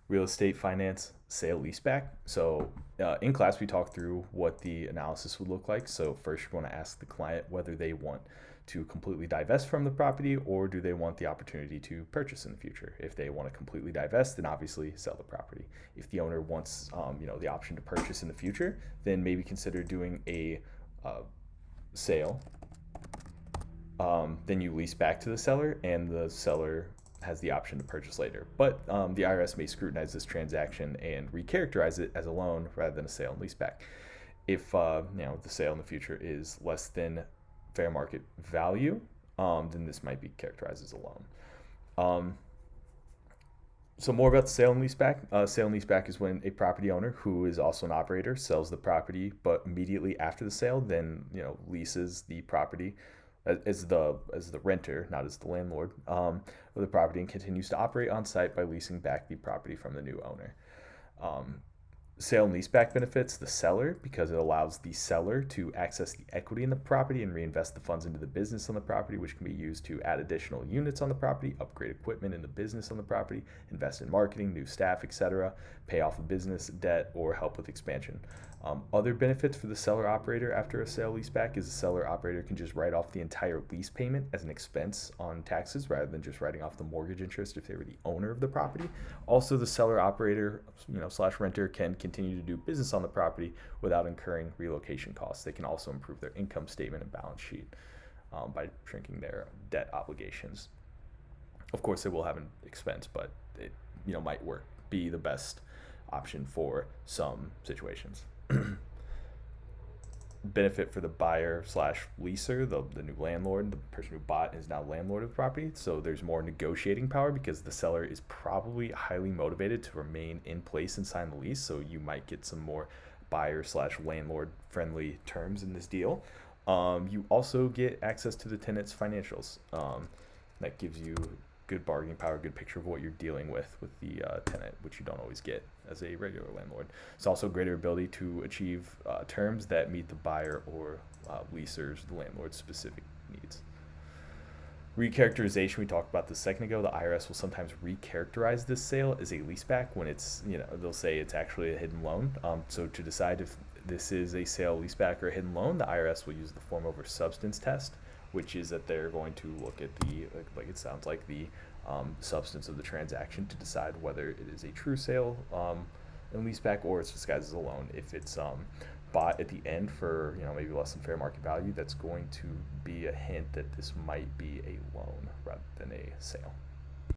Real estate finance sale leaseback. So in class we talked through what the analysis would look like. So first you want to ask the client whether they want to completely divest from the property or do they want the opportunity to purchase in the future. If they want to completely divest, then obviously sell the property. If the owner wants the option to purchase in the future, then maybe consider doing a uh, sale. Then you lease back to the seller, and the seller has the option to purchase later. But the IRS may scrutinize this transaction and recharacterize it as a loan rather than a sale and lease back. If the sale in the future is less than fair market value, then this might be characterized as a loan. Um, so more about the sale and leaseback. Sale and leaseback is when a property owner who is also an operator sells the property, but immediately after the sale, then leases the property as the renter, not as the landlord, of the property, and continues to operate on site by leasing back the property from the new owner. Um, Sale and leaseback benefits the seller because it allows the seller to access the equity in the property and reinvest the funds into the business on the property, which can be used to add additional units on the property, upgrade equipment in the business on the property, invest in marketing, new staff, etc., pay off a business debt, or help with expansion. Other benefits for the seller operator after a sale leaseback is the seller operator can just write off the entire lease payment as an expense on taxes rather than just writing off the mortgage interest if they were the owner of the property. Also, the seller operator, slash renter can continue to do business on the property without incurring relocation costs. They can also improve their income statement and balance sheet by shrinking their debt obligations. Of course, they will have an expense, but it might be the best option for some situations. Benefit for the buyer slash leaser, the new landlord, the person who bought is now landlord of the property. So there's more negotiating power because the seller is probably highly motivated to remain in place and sign the lease. So you might get some more buyer slash landlord friendly terms in this deal. You also get access to the tenant's financials. That gives you good bargaining power, good picture of what you're dealing with the tenant, which you don't always get as a regular landlord. It's also greater ability to achieve terms that meet the buyer or leaser's, the landlord's specific needs. Recharacterization, we talked about this a second ago. The IRS will sometimes recharacterize this sale as a leaseback when they'll say it's actually a hidden loan. So to decide if this is a sale leaseback or a hidden loan, the IRS will use the form over substance test, which is that they're going to look at like it sounds like, the substance of the transaction to decide whether it is a true sale and leaseback or it's disguised as a loan. If it's bought at the end for maybe less than fair market value, that's going to be a hint that this might be a loan rather than a sale.